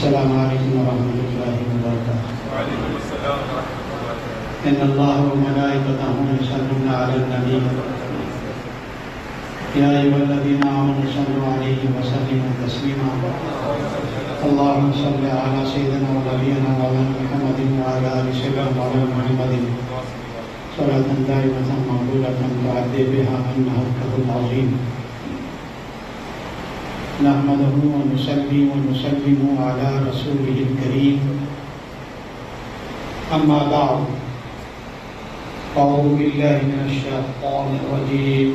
अस्सलामु अलैकुम वरहमतुल्लाहि वबरकातुहू। इन्नल्लाह व मलाइकतहू युसल्लूना अलन नबी या अय्युहल्लज़ीना आमनू सल्लू अलैहि व सल्लिमू तस्लीमा। अल्लाहुम्मा सल्लि अला सय्यिदिना व नबियिना मौलाना मुहम्मदिन व अला आलि सय्यिदिना मौलाना मुहम्मदिन सलातन दाइमतन मक़बूलतन तुअद्दी बिहा अन्ना हक़्क़हुल अज़ीम। नहमदुहु व नुसल्ली व नुसल्लिमु अला रसूलिहिल करीम। अम्मा बअद, अऊज़ु बिल्लाहि मिनश शैतानिर रजीम।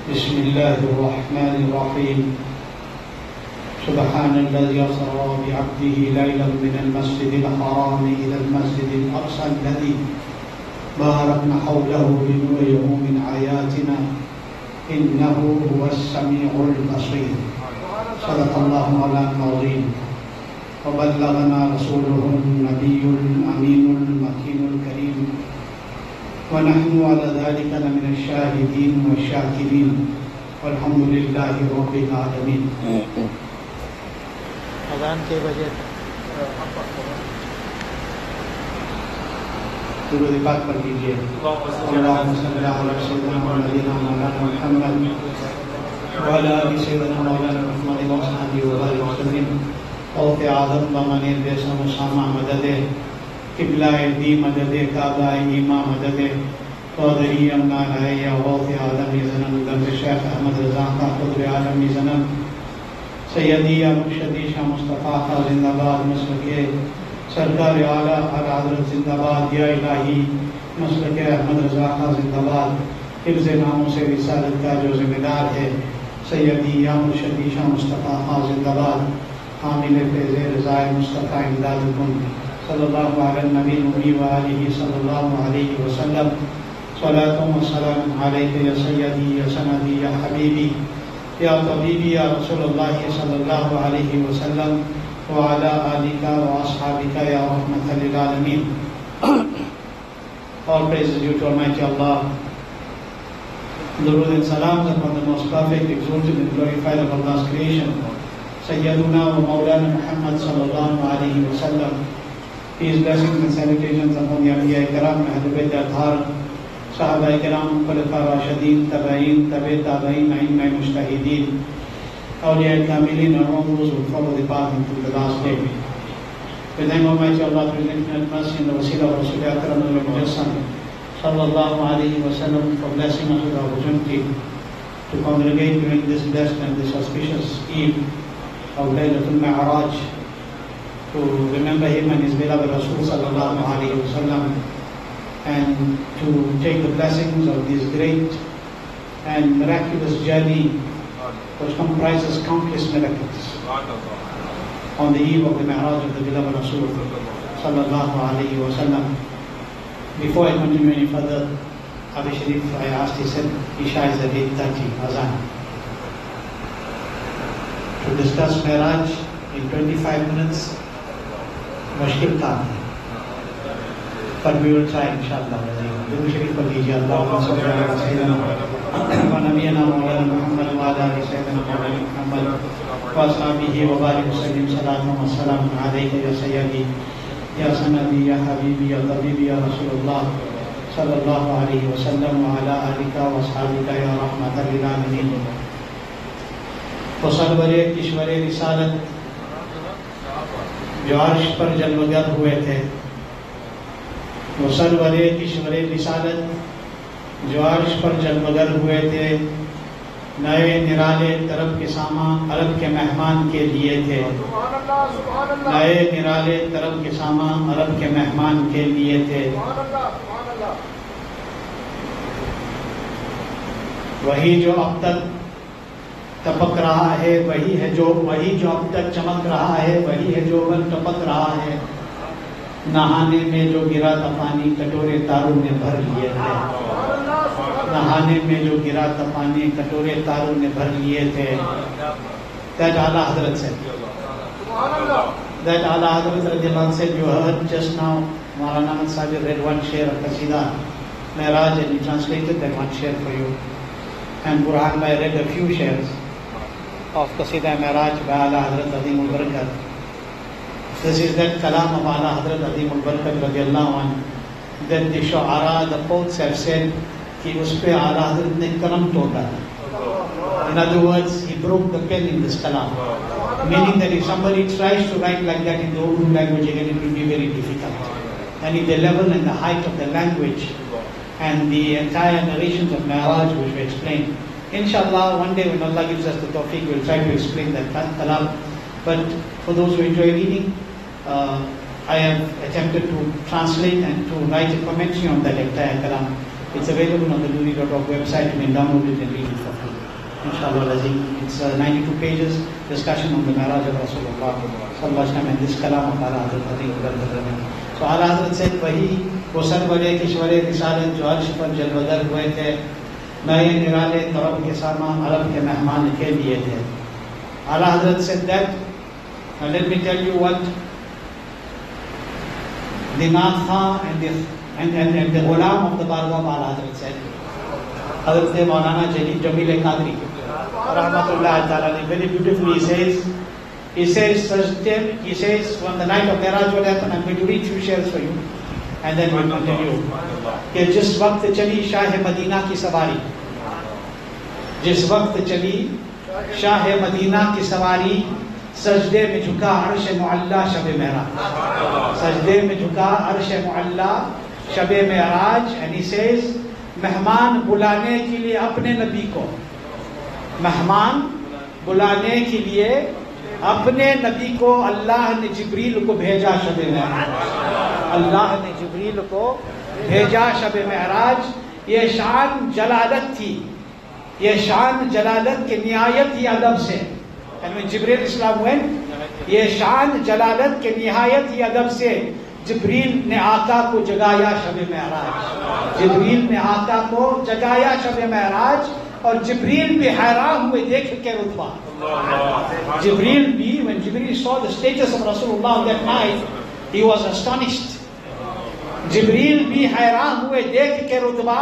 बिस्मिल्लाहिर रहमानिर रहीम। सुब्हानल्लज़ी अस्रा बिअब्दिही लैलन मिनल मस्जिदिल हराम इलल मस्जिदिल अक़सा अल्लज़ी बारकना हौलहु लिनुरियहु मिन आयातिना इन्नहु हुवस समीउल बसीर। सदक़ल्लाहु मौलाना अज़ीम व बल्लगना रसूलुहुन नबियुल अमीनुल मकीनुल करीम व नहनु अला ज़ालिका लमिनश शाहिदीन व शाकिरीन वल्हम्दुलिल्लाहि रब्बिल आलमीन। अज़ान के बजे दुरूद पाक पढ़ लीजिए। अल्लाहुम्मा सल्लि अला सय्यिदिना मौलाना मुहम्मद व अला आलि सय्यिदिना मौलाना मुहम्मद व असहाबिहि व बारिक वसल्लिम। औफ़े आज़म व मनीर बेसम उसामा मददे क़िबला दी मददे काबा ईमा मददे क़ादरी अम्ना लाया औफ़े आज़म ज़नम दर शेख अहमद रज़ा का क़ुतब आलम ज़नम सैयदी या मुर्शदी शाह मुस्तफ़ा का ज़िंदाबाद। मसलक सरकार आला हज़रत ज़िंदाबाद। या इलाही मसलक अहमद रज़ा का ज़िंदाबाद। हिफ्ज़ नामों से रिसालत का जो ज़िम्मेदार है सैयदी या मुर्शदी शाह मुस्तफ़ा का ज़िंदाबाद। हामिल फैज़ रज़ाए मुस्तफ़ा इमदादुकुम सल्लल्लाहु अलैहि नबी नूरी व आलिहि सल्लल्लाहु अलैहि वसल्लम। सलातुम व सलामुन अलैका या सय्यदी या सनदी या हबीबी या तबीबी या रसूलुल्लाह सल्लल्लाहु अलैहि वसल्लम व अला आलिका व अस्हाबिका या रहमतल लिल आलमीन। All praises due to Almighty Allah. Durood and salams upon the most perfect, exalted and glorified of Allah's creation, Sayyiduna wa Mawlana Muhammad sallallahu alayhi wa sallam. Peace, blessings and salutations upon the Anbiya Ikram, Ahlul Bayt Athhar, Sahaba Ikram, Khulafa Rashidin, Tabain, Tabi Tabain, A'imma Mujtahideen, Awliya Kamilin, and all those who follow the path until the last day. We thank Almighty Allah for His infinite mercy and the wasila of Rasul Akram al-Mujassam sallallahu alayhi wa sallam for blessing us with the opportunity to congregate during this blessed and this auspicious eve of Laylatul Mi'raj, to remember him and his beloved Rasul sallallahu alayhi wa sallam, and to take the blessings of this great and miraculous journey which comprises countless miracles on the eve of the Mi'raj of the beloved Rasul sallallahu alayhi wa sallam. Before I continue any further, Abi Sharif, I asked, he said, Isha is at 8:30, Azam. To discuss Mi'raj in 25 minutes, मुश्किल काम है, पर we will try इंशाअल्लाह। दुरूद शरीफ पढ़ लीजिए। अल्लाहुम्मा सल्लि अला सय्यिदिना व नबियिना मौलाना मुहम्मद व अला आलि सय्यिदिना मौलाना मुहम्मद व असहाबिहि व बारिक वसल्लिम। सलातुम व सलामुन अलैका या सय्यदी या सनदी या हबीबी या तबीबी या रसूलुल्लाह सल्लल्लाहु अलैहि वसल्लम व अला आलिका व असहाबिका या रहमतल लिल आलमीन। तो सरवरे किश्वरे रिसालत जो अर्श पर जलवगर हुए थे, वो सरवरे किश्वरे रिसालत जो अर्श पर जलवगर हुए थे, नए निराले तरफ के सामा अरब के मेहमान के लिए थे। नए निराले तरफ के सामा अरब के मेहमान के लिए थे। वही जो अब तक टपक रहा है, वही जो अब तक चमक रहा है, वही है जो वन टपक रहा है। नहाने में जो गिरा था पानी कटोरे तारों ने भर लिए थे। नहाने में जो गिरा था पानी कटोरे तारों ने भर लिए थे। That AALA HAZRAT said. That AALA HAZRAT radiallahu anhu said, you heard just now Maulana Ahmad Sahib read one share of Qasida Mi'raj, and he translated that one share for you. And Burhan Bhai read a few shares of Qasida Mi'raj by AALA HAZRAT Azimul Barakat. This is that kalam of Ala Hazrat Azim al-Barkat radiallahu anhu, that the shu'ara, the poets have said, कि उस पे आला हज़रत ने कलम तोड़ा. In other words, he broke the pen in this kalam. Meaning that if somebody tries to write like that in the Urdu language again, it will be very difficult. And if the level and the height of the language and the entire narrations of Mi'raj which we explained, inshallah, one day when Allah gives us the tawfiq, we'll try to explain that kalam. But for those who enjoy reading, I have attempted to translate and to write a commentary on that entire kalam. It's available on the Noori.org website. You can download it and read it for free. Inshallah, it's 92 pages, discussion on the Mi'raj of Rasulullah sallallahu alaihi wasallam and this kalam of Ala Hazrat. So Ala Hazrat said, वही वो सरवरे किशवरे रिसालत जो अर्श पर जलवदर हुए थे, नए निराले तरफ के सामा अरब के मेहमान के लिए थे. Ala Hazrat said that. Now let me tell you what the Nath Khan and the Ghulam of the Bargah of Ala Hazrat said. Hazrat Maulana Jamil Al-Qaadiri Rahmatullah Ta'ala, very beautifully he says on the night of Mi'raj what happened. I'm going to read few shares for you and then we'll continue. कि जिस वक्त चली Shah Medina की सवारी, जिस वक्त चली Shah Medina की सवारी, सजदे में झुका अर्श मुअल्ला शब मेराज, सजदे में झुका अर्श मुअल्ला शब मेराज. And he says, मेहमान बुलाने के लिए अपने नबी को, मेहमान बुलाने के लिए अपने नबी को अल्लाह ने जिब्रील को भेजा शब मेराज, अल्लाह ने जिब्रील को भेजा शब मेराज. ये शान जलालत थी, ये शान जलालत की निहायत ही अदब से. And when Jibreel Islam went, ये शान जलालत के निहायत ही अदब से जिब्रील ने आका को जगाया शब मेराज, जिब्रील ने आका को जगाया शब मेराज. और जिब्रील भी हैरान हुए देख के रुतबा. जिब्रील भी, when Jibreel saw the status of Rasulullah that night, he was astonished. जिब्रील भी हैरान हुए देख के रुतबा.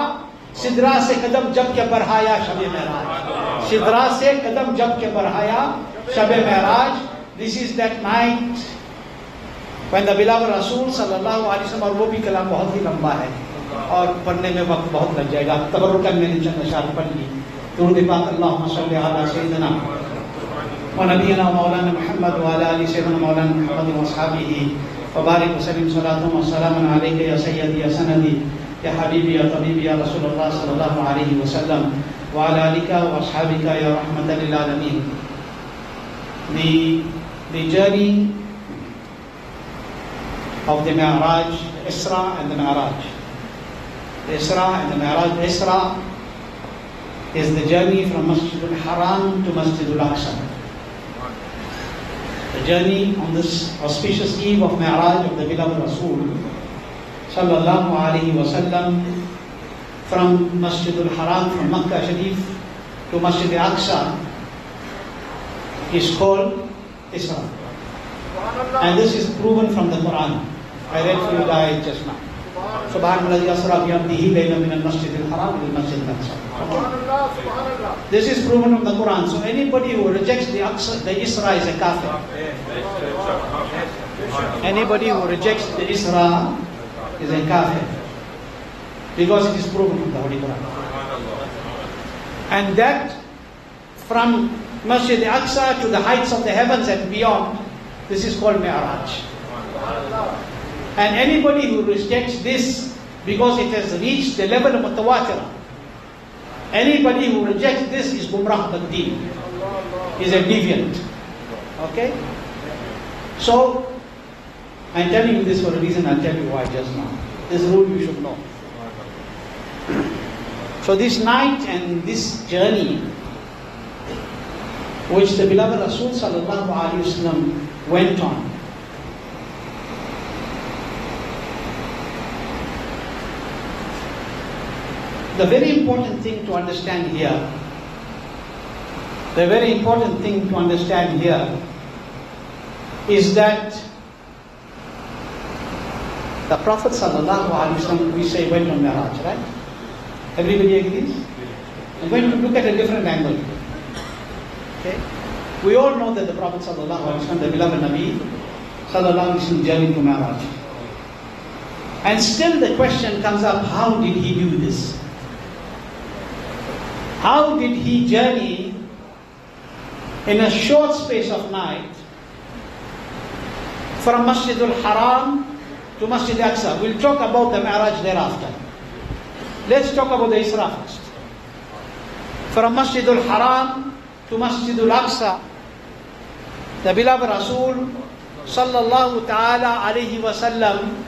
सिदरा से कदम जब के बढ़ाया शब मेराज, सिदरा से कदम जब के बढ़ाया शब Meraj. This is that night when the beloved Rasul sallallahu alaihi wasallam, और वो भी कलाम बहुत ही लंबा है और पढ़ने में वक्त बहुत लग जाएगा. तबरुकन मैंने चंद अशार पढ़ ली. दुरूद पाक अल्लाहुम्मा सल्ली अला सय्यिदिना व नबीना मौलाना मुहम्मद व अला आलि सय्यिदिना मौलाना मुहम्मद व अस्हाबिही व बारिक व सल्लिम सलातुन व सलामुन अलैका या सय्यदी या सनदी या हबीबी या तबीबी या रसूलुल्लाह सल्लल्लाहु अलैहि वसल्लम व अला आलिका व अस्हाबिका या रहमतल लिल आलमीन. The journey of the Mi'raj, the Isra and the Mi'raj. The Isra and the Mi'raj. The Isra is the journey from Masjid al-Haram to Masjid al-Aqsa. The journey on this auspicious eve of Mi'raj of the beloved Rasul sallallahu alaihi wasallam from Masjid al-Haram, from Makkah Sharif to Masjid al-Aqsa is called Isra. And this is proven from the Quran. I read for you the ayat just now. Subhanallah yasra bi abdihi laylan min al-masjid al-haram ila al-masjid al-aqsa. This is proven from the Quran. So anybody who rejects the Isra is a kafir. Anybody who rejects the Isra is a kafir, because it is proven from the Holy Quran. And that from Masjid al-Aqsa to the heights of the heavens and beyond, this is called Mi'raj. And anybody who rejects this because it has reached the level of mutawatirah, anybody who rejects this is Gumrah Bad-Din, is a deviant. Okay? So, I'm telling you this for a reason, I'll tell you why just now. This rule you should know. So this night and this journey which the beloved Rasul sallallahu alaihi wasallam went on, the very important thing to understand here, is that the Prophet sallallahu alaihi wasallam, we say, went on Mi'raj, right? Everybody agrees? I'm going to look at a different angle. Okay? We all know that the Prophet sallallahu alaihi wasallam, the beloved Nabi sallallahu alaihi wasallam journey to Mi'raj. And still the question comes up, how did he do this? How did he journey in a short space of night from Masjid al-Haram to Masjid al-Aqsa? We'll talk about the Mi'raj thereafter. Let's talk about the Isra first. From Masjid al-Haram to Masjid al-Aqsa, the beloved Rasul sallallahu ta'ala alayhi wa sallam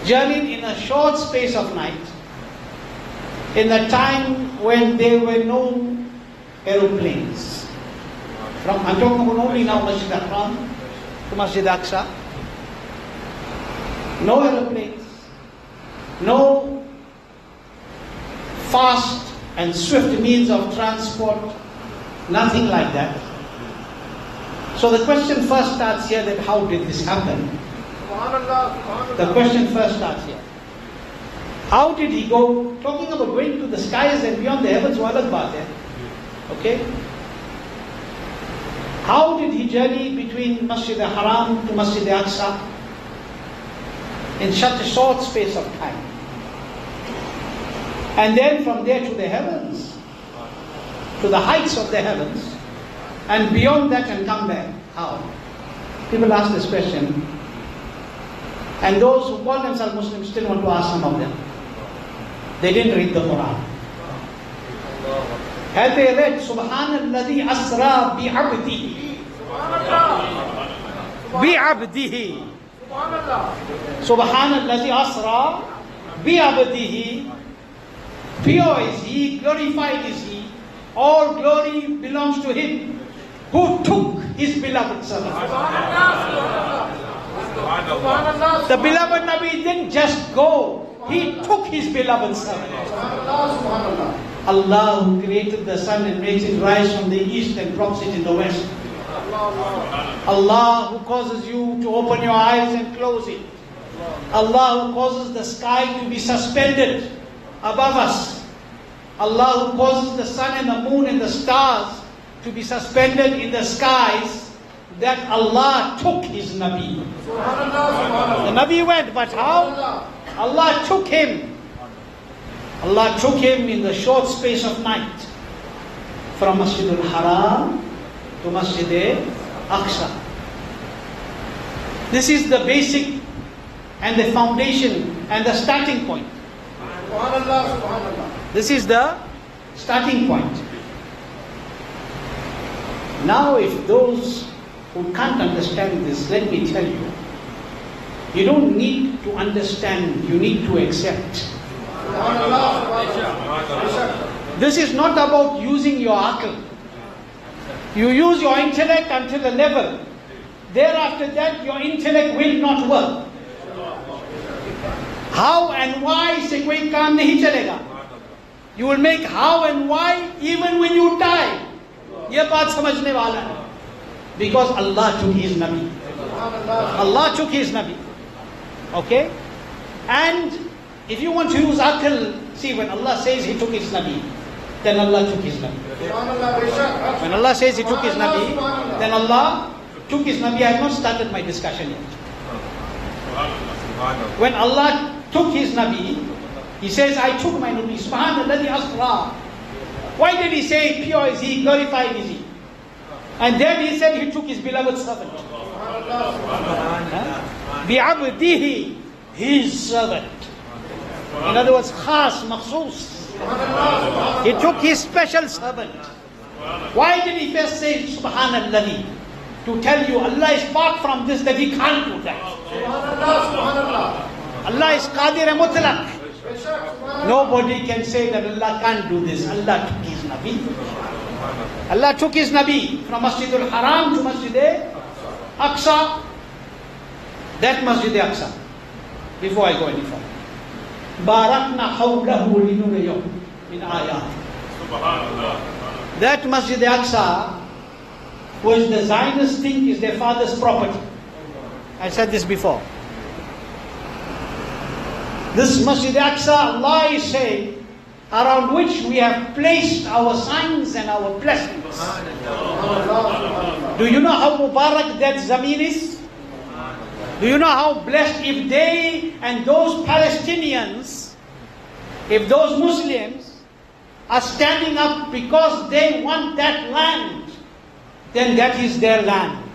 journeyed in a short space of night, in the time when there were no aeroplanes. I'm talking about only now Masjid al-Haram to Masjid al-Aqsa. No aeroplanes, no fast and swift means of transport, nothing like that. So the question first starts here, that how did this happen? The question first starts here. How did he go? Talking about going to the skies and beyond the heavens, was alag baat hai. Okay? How did he journey between Masjid al-Haram to Masjid al-Aqsa in such a short space of time? And then from there to the heavens, to the heights of the heavens, and beyond that and come back. How? People ask this question, and those who call themselves Muslims still want to ask some of them. They didn't read the Quran. Had they read Subhanalladhi asra bi'abdihi, bi'abdihi, Subhanalladhi asra bi'abdihi, pure is He, glorified is He, all glory belongs to Him who took His beloved servant. The beloved Nabi didn't just go, he took his beloved servant. Allah who created the sun and makes it rise from the east and drops it in the west. Allah who causes you to open your eyes and close it. Allah who causes the sky to be suspended above us. Allah who causes the sun and the moon and the stars to be suspended in the skies. That Allah took His Nabi. The Nabi went, but how? Allah took him. Allah took him in the short space of night from Masjid al-Haram to Masjid al-Aqsa. This is the basic and the foundation and the starting point. This is the starting point. Now if those who can't understand this, let me tell you, you don't need to understand, you need to accept. This is not about using your akal. You use your intellect until a level. Thereafter that, your intellect will not work. How and why se koi kaam nahi chalega. You will make how and why even when you die. Ye baat samajhne wala hai. Because Allah took His Nabi. Allah took His Nabi. Okay? And if you want to use akal, see, when Allah says He took His Nabi, then Allah took His Nabi. When Allah says He took His Nabi, then Allah took His Nabi. I have not started my discussion yet. When Allah took His Nabi, He says, I took my Nabi. Subhanalladhi asra. Why did He say pure is He, glorified is He? And then He said He took His beloved servant. Bi'abdihi, His servant. In other words, khas, makhsus. He took His special servant. Why did He first say Subhanalladhi? To tell you Allah is far from this, that He can't do that. Allah is Qadir mutlaq. Nobody can say that Allah can't do this. Allah took His Nabi. Allah took His Nabi from Masjid al-Haram to Masjid al-Aqsa. That Masjid al-Aqsa. Before I go any further. Barakna hawlahu linuriyahu min ayat. That Masjid al-Aqsa, which the Zionists think is their father's property. I said this before. This Masjid al-Aqsa, Allah is saying, around which we have placed our signs and our blessings. Do you know how Mubarak that Zameen is? Do you know how blessed if they and those Palestinians, if those Muslims are standing up because they want that land, then that is their land.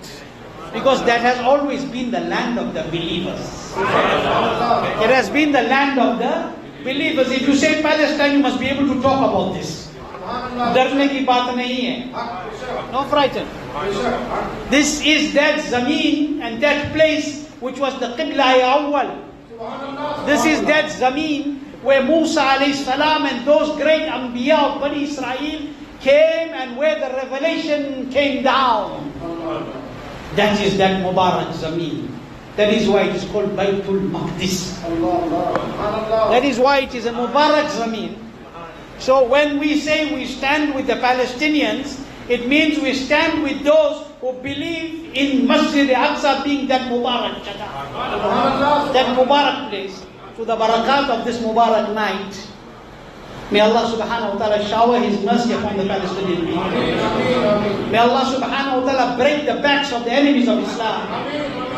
Because that has always been the land of the believers. It has been the land of the believers. If you say Palestine, you must be able to talk about this. डरने की बात नहीं है. No frighten. This is that zameen and that place which was the Qibla awwal. This is that zameen where Musa alayhi salam and those great Anbiya of Bani Israel came and where the revelation came down. That is that Mubarak zameen. That is why it is called Baytul Maqdis. That is why it is a Mubarak zameen. So when we say we stand with the Palestinians, it means we stand with those who believe in Masjid Aqsa being that Mubarak Jaga, that Mubarak place. To the barakat of this Mubarak night, may Allah subhanahu wa ta'ala shower His mercy upon the Palestinian people. May Allah subhanahu wa ta'ala break the backs of the enemies of Islam.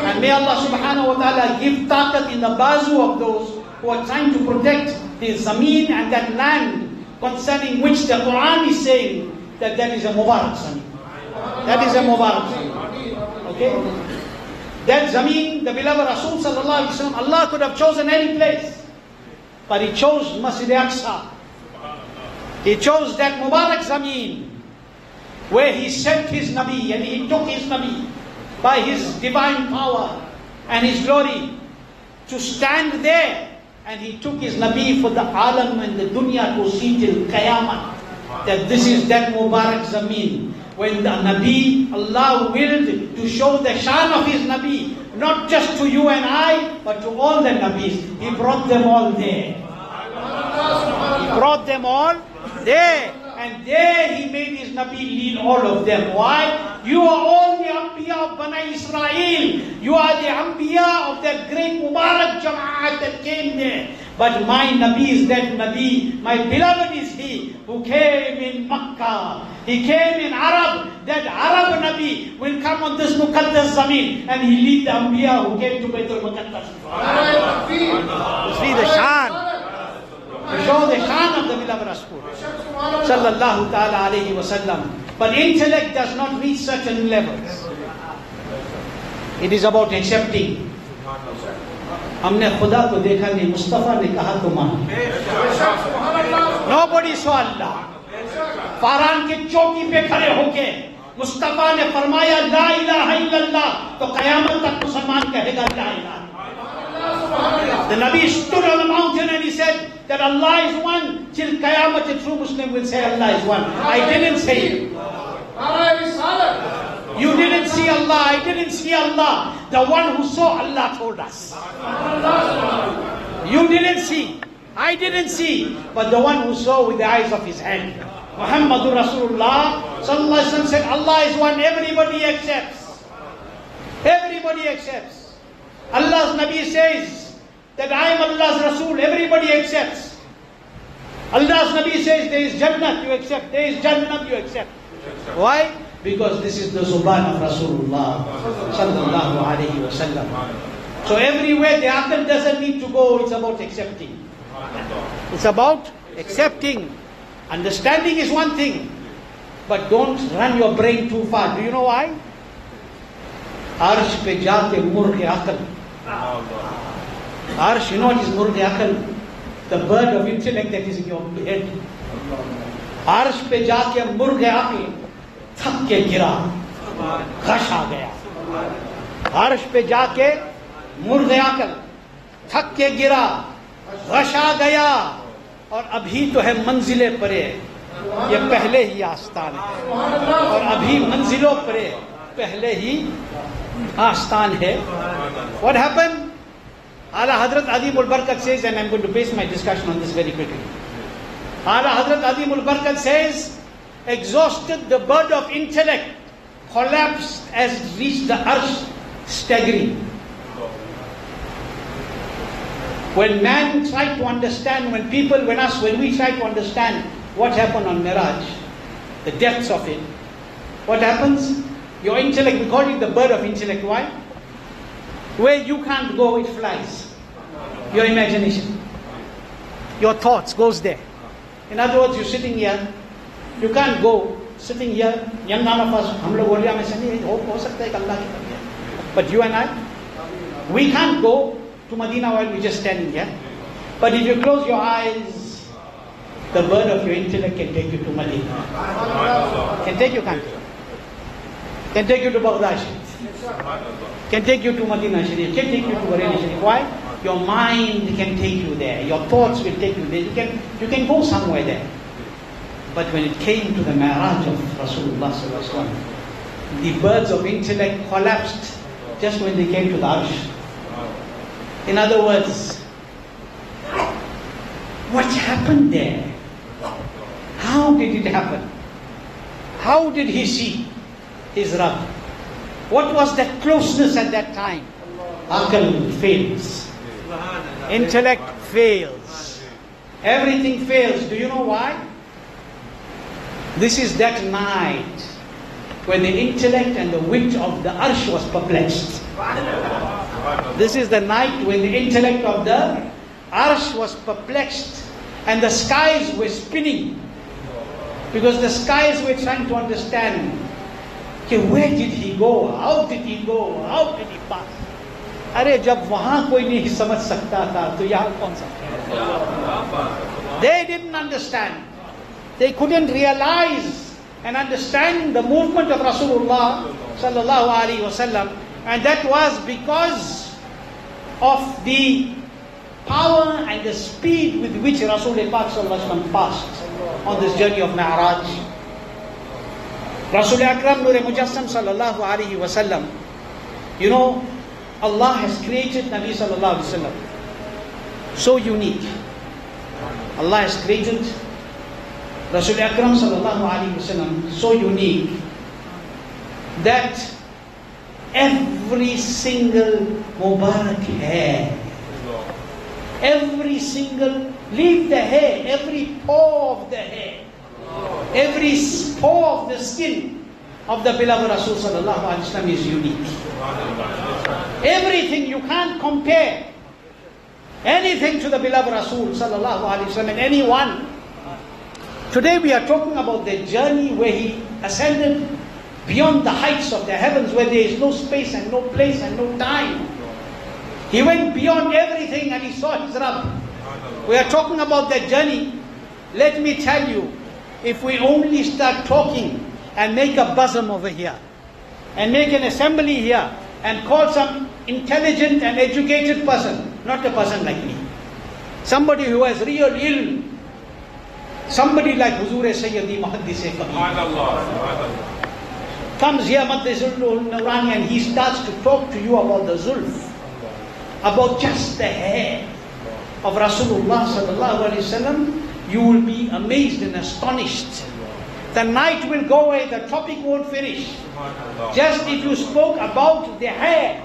And may Allah subhanahu wa ta'ala give taqat in the bazu of those who are trying to protect the zameen and that land concerning which the Quran is saying that that is a Mubarak zameen. That is a Mubarak zameen. Okay? That zameen, the beloved Rasul sallallahu alaihi wasallam, Allah could have chosen any place, but He chose Masjid Aqsa. He chose that Mubarak zameen where He sent His Nabi and He took His Nabi by His divine power and His glory to stand there, and He took His Nabi for the alam and the dunya to see till Qiyamah. That this is that Mubarak zameen. When the Nabi, Allah willed to show the shan of His Nabi, not just to you and I, but to all the Nabis. He brought them all there. He brought them all there. And there He made His Nabi lead all of them. Why? You are all the Anbiya of Bani Israel. You are the Anbiya of that great Mubarak Jama'at that came there. But my Nabi is that Nabi. My beloved is He who came in Makkah. He came in Arab. That Arab Nabi will come on this Muqaddas Zameen and He lead the Anbiya who came to Baitul Muqaddas. See the Shan. To show the Shan of the beloved Rasul Sallallahu Ta'ala Alayhi Wasallam. But intellect does not reach certain levels. It is about accepting. हमने खुदा को देखा नहीं, मुस्तफा ने कहा तो मान. Nobody saw Allah. Faran के चौकी पे खड़े होके मुस्तफा ने फरमाया ला इलाहा इल्लल्लाह, तो कयामत तक मुसलमान कहेगा ला इलाहा. The Nabi stood on the mountain and he said that Allah is one. Till Qiyamah, a true Muslim will say Allah is one. I didn't say it. You didn't see Allah, I didn't see Allah. The one who saw Allah told us. You didn't see, I didn't see, but the one who saw with the eyes of his hand. Muhammadur Rasulullah Sallallahu Alaihi Wasallam said Allah is one, everybody accepts. Everybody accepts. Allah's Nabi says that I am Allah's Rasul, everybody accepts. Allah's Nabi says there is Jannat, you accept. There is Jannat, you accept. Why? Because this is the Zuban of Rasulullah Sallallahu Alaihi Wasallam. So everywhere the aql doesn't need to go, it's about accepting. It's about accepting. Understanding is one thing, but don't run your brain too far. Do you know why? Arsh pe jaake murgh aql. Arsh, you know what is murgh aql? The bird of intellect that is in your head. Arsh pe jaake murgh aql. थक के गिरा, घश आ गया. अर्श पे जाके मुर्ग अकल थक के गिरा, घश आ गया. और अभी तो है मंजिले परे, ये पहले ही आस्तान है. और अभी मंजिलों परे, पहले ही आस्तान है. What happened? Ala Hazrat Azimul Barakat says, and I'm going to base my discussion on this very quickly. Ala Hazrat Azimul Barakat says, exhausted, the bird of intellect collapsed as it reached the arsh, staggering. When man tried to understand, when we try to understand what happened on Miraj, the depths of it, what happens? Your intellect, we call it the bird of intellect. Why? Where you can't go, it flies. Your imagination. Your thoughts goes there. In other words, you're sitting here, you can't go, sitting here, none of us, hum log Oriya mein se nahi, ho sakta hai Allah ki tarbiyyat. But you and I, we can't go to Medina while we're just standing here. But if you close your eyes, the bird of your intellect can take you to Medina. Can take you, can't? Can take you to Baghdad Sharif. Can take you to Medina Sharif. Can take you to Bareilly Sharif. Why? Your mind can take you there. Your thoughts will take you there. You can go somewhere there. But when it came to the Mi'raj of Rasulullah sallallahu alaihi wasallam, the birds of intellect collapsed just when they came to the Arsh. In other words, what happened there? How did it happen? How did he see his Rabb? What was that closeness at that time? Aql fails. Intellect fails. Everything fails. Do you know why? This is that night when the intellect and the wit of the Arsh was perplexed. This is the night when the intellect of the Arsh was perplexed and the skies were spinning. Because the skies were trying to understand, okay, where did he go? How did he go? How did he pass? अरे जब वहां कोई नहीं समझ सकता था तो यहाँ कौन समझ? They didn't understand. They couldn't realize and understand the movement of Rasulullah sallallahu alaihi wasallam, and that was because of the power and the speed with which Rasulullah sallallahu alaihi wasallam passed on this journey of Mi'raj. Rasul Akram Noori Mujassam sallallahu alaihi wasallam, you know, Allah has created Nabi sallallahu alaihi wasallam so unique. Allah has created Rasul Akram sallallahu alaihi wasallam so unique that every single Mubarak hair, every single, leave the hair, every pore of the hair, every pore of the skin of the beloved Rasul sallallahu alaihi wasallam is unique. Everything, you can't compare anything to the beloved Rasul sallallahu alaihi wasallam and anyone. Today we are talking about the journey where he ascended beyond the heights of the heavens, where there is no space and no place and no time. He went beyond everything and he saw his Rabb. We are talking about that journey. Let me tell you, if we only start talking and make a bosom over here and make an assembly here and call some intelligent and educated person, not a person like me, somebody who has real ilm, somebody like Huzur Sayyidi Muhaddis comes here, Maddizul Nurani, and he starts to talk to you about the Zulf, about just the hair of Rasulullah sallallahu alaihi wasallam, you will be amazed and astonished. The night will go away, the topic won't finish. Just if you spoke about the hair,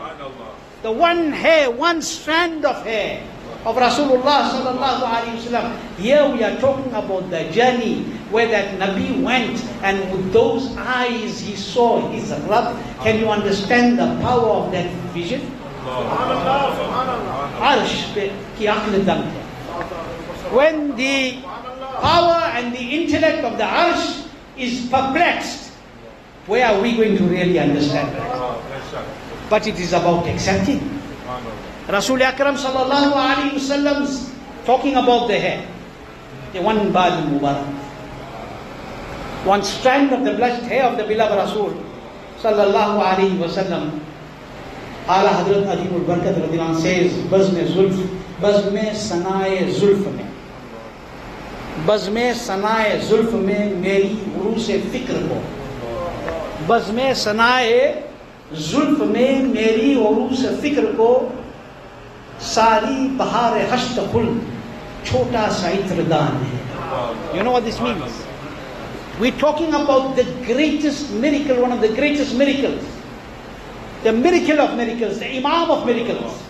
the one hair, one strand of hair of Rasulullah sallallahu alaihi wasallam. Here we are talking about the journey where that Nabi went, and with those eyes he saw his Rabb. Can you understand the power of that vision? Arsh ki aql dam hai. When the power and the intellect of the Arsh is perplexed, where are we going to really understand that? But it is about accepting. Rasul Akram sallallahu alaihi wasallam's talking about the hair, the one Baad Mubarak, one strand of the blessed hair of the beloved Rasul sallallahu alaihi wasallam. AALA HAZRAT Azimul Barakat radhiyallahu anhu says, Bazme Zulf, Bazme Sanaye Zulf mein, Bazme Sanaye Zulf mein meri uruse fikr ko, Bazme Sanaye Zulf mein meri uruse fikr ko, Sari Bahar Hasht Khul Chota Sa Itradan hai. You know what this means? We're talking about the greatest miracle, one of the greatest miracles, the miracle of miracles, the Imam of miracles,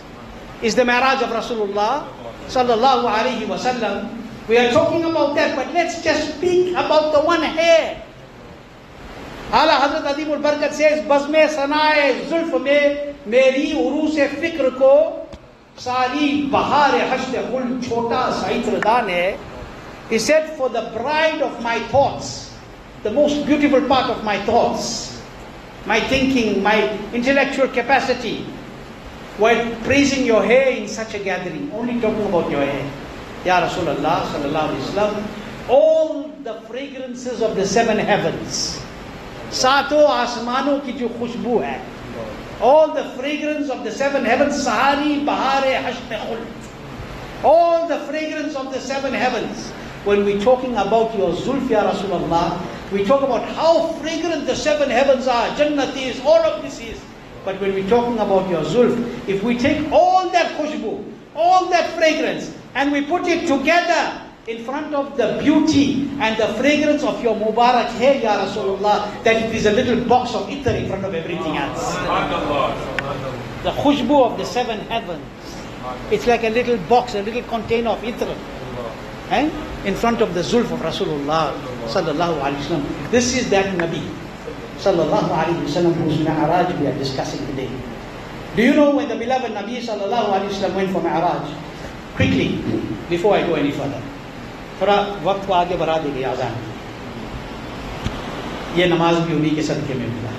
is the Mi'raj of Rasulullah sallallahu alaihi wasallam. We are talking about that, but let's just speak about the one hair. AALA HAZRAT Azimul Barakat says, Bazme Sanaye Zulf mein मेरी उरूस फिक्र को सारी बहार हश्र कुल छोटा सा इत्रदान है. He said, for the bride of my thoughts, the most beautiful part of my thoughts, my thinking, my intellectual capacity, while praising your hair in such a gathering, only talking about your hair. Ya Rasulullah sallallahu alaihi wasallam, all the fragrances of the seven heavens, सातों आसमानों की जो खुशबू है, all the fragrance of the seven heavens, sahari bahare hashme khuld, all the fragrance of the seven heavens. When we're talking about your zulf, Ya Rasulullah, we talk about how fragrant the seven heavens are, Jannat is, all of this is. But when we're talking about your zulf, if we take all that khushbu, all that fragrance, and we put it together in front of the beauty and the fragrance of your Mubarak hair, Ya Rasulullah, that it is a little box of itar in front of everything else. The khushbu of the seven heavens, it's like a little box, a little container of itar. In front of the zulf of Rasulullah sallallahu alaihi wasallam. This is that Nabi sallallahu alaihi wasallam whose Mi'raj we are discussing today. Do you know when the beloved Nabi sallallahu alaihi wasallam went for Mi'raj? Quickly, before I go any further. थोड़ा वक्त को आगे बढ़ा देंगे आज़ान. ये नमाज भी उन्हीं के सदके में मिला.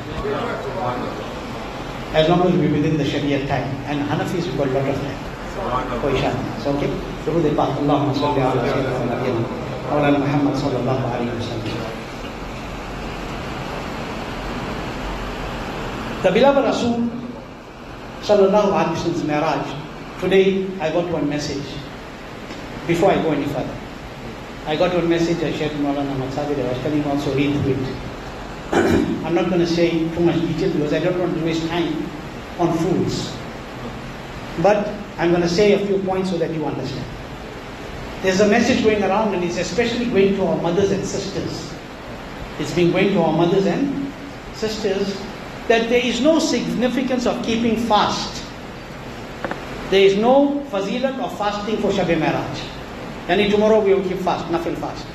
As long as we within the Shariah time, and Hanafis we got a lot of time. कोई शान नहीं. So okay. दुरूद पाक अल्लाहुम्मा सल्ली अला सय्यिदिना मौलाना मुहम्मद सल्लल्लाहु अलैहि वसल्लम. The beloved Rasul sallallahu alaihi wasallam's Mi'raj. Today I got one message. Before I go any further, I got one message I shared with Maulana Masjid. I was telling him also read through it. I'm not going to say too much detail because I don't want to waste time on fools. But I'm going to say a few points so that you understand. There's a message going around and it's especially going to our mothers and sisters. It's been going to our mothers and sisters that there is no significance of keeping fast. There is no fazilat of fasting for Shab Mi'raj. Yani tomorrow we will keep fast, nafil fast.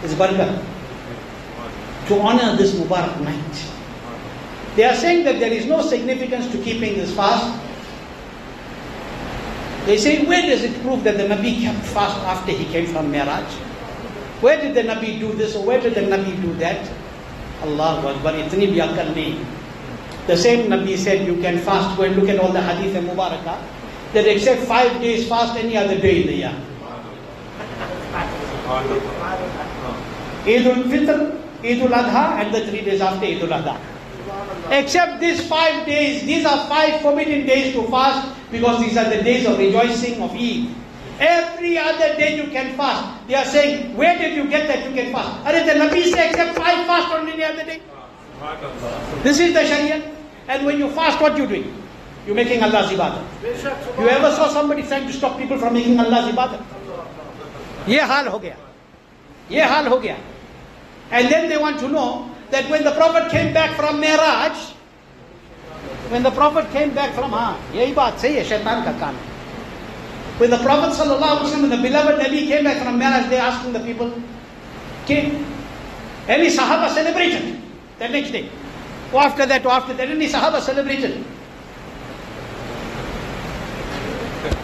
It's barakah. To honor this Mubarak night. They are saying that there is no significance to keeping this fast. They say, where does it prove that the Nabi kept fast after he came from Mi'raj? Where did the Nabi do this or where did the Nabi do that? Allahu Akbar, itni bhi akal nahi. The same Nabi said you can fast. Go and look at all the hadith and Mubarakah. That except 5 days fast any other day in the year. Eid al-Fitr, Eid al-Adha and the 3 days after Eid al-Adha. Except these 5 days, these are 5 forbidden days to fast because these are the days of rejoicing of Eid. Every other day you can fast. They are saying, where did you get that you can fast? Are the Nabi say except 5 fast on any other day? This is the Shariah. And when you fast, what you doing? You're making Allah's ibadah. You ever saw somebody trying to stop people from making Allah's ibadah? Ye hal ho gaya. Ye hal ho gaya. And then they want to know that when the Prophet came back from Mi'raj, when the Prophet came back from, yahi baat sahi hai, shaitan ka kaam hai. When the Prophet sallallahu alaihi wasallam, the beloved Nabi came back from Mi'raj, they asking the people, any Sahaba celebrated the next day? Or after that, any Sahaba celebrated?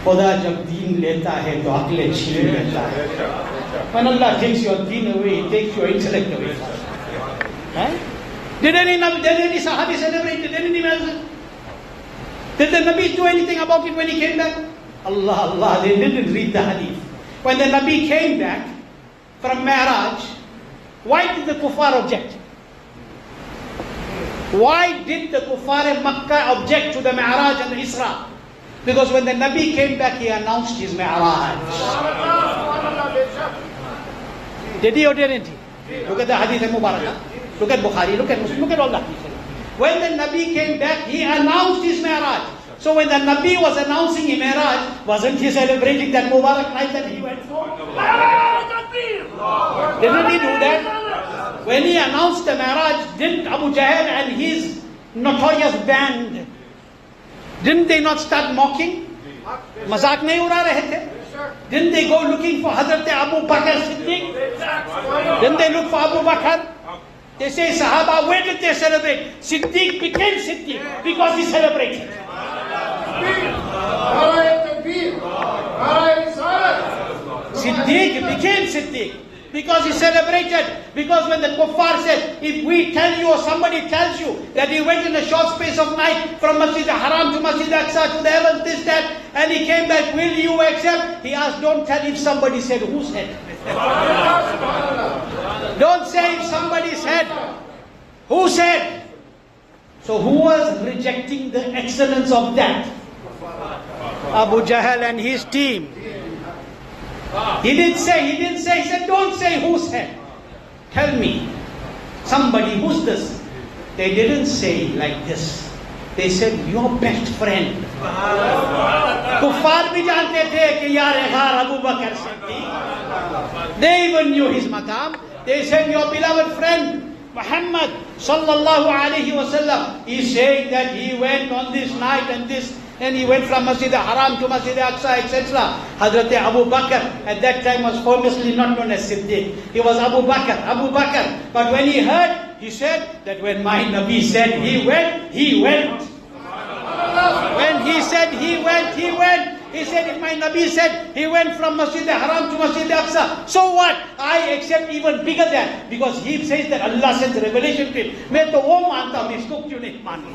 Khuda jab deen leta hai, to akle chhin leta hai. When Allah takes your deen away, He takes your intellect away. Did any Sahabi celebrate? Did any Nabi? Did the Nabi do anything about it when he came back? Allah, they didn't read the hadith. When the Nabi came back from Mi'raj, why did the kuffar object? Why did the kuffar in Makkah object to the Mi'raj and the Isra? Because when the Nabi came back, he announced his Mi'raj. Did he or didn't he? Look at the hadith of Mubarakah. Look at Bukhari, look at Muslim, look at all that. When the Nabi came back, he announced his Mi'raj. So when the Nabi was announcing his Mi'raj, wasn't he celebrating that Mubarak night that he went for? Didn't he do that? When he announced the Mi'raj, didn't Abu Jahl and his notorious band, didn't they not start mocking? Mazak nahi ura rahe the? Didn't they go looking for HAZRAT Abu Bakr Siddiq? Didn't they look for Abu Bakr? They say, Sahaba, where did they celebrate? Siddiq became Siddiq because he celebrated. Siddiq became Siddiq because he celebrated. Because when the kuffar said, if we tell you or somebody tells you that he went in a short space of night from Masjid al-Haram to Masjid al-Aqsa to the heavens, this, that, and he came back, will you accept? He asked, don't tell if somebody said, who said? Don't say if somebody said. Who said? So who was rejecting the excellence of that? Abu Jahl and his team. He didn't say, he said, don't say who said. Tell me, somebody, who's this? They didn't say like this. They said, your best friend. Kuffar bhi jante the ki yaar ghar Abu Bakr Siddiq. They even knew his maqam. They said, your beloved friend, Muhammad sallallahu alayhi wa sallam, is saying that he went on this night and this, and he went from Masjid al-Haram to Masjid al-Aqsa, etc. HAZRAT Abu Bakr at that time was famously not known as Siddiq. He was Abu Bakr. But when he heard, he said that when my Nabi said he went, he went. When he said he went, he went. He said, if my Nabi said he went from Masjid al-Haram to Masjid al-Aqsa, so what? I accept even bigger than, because he says that Allah sends revelation to him. Main to wo manta hu, isko kyun nahi manta?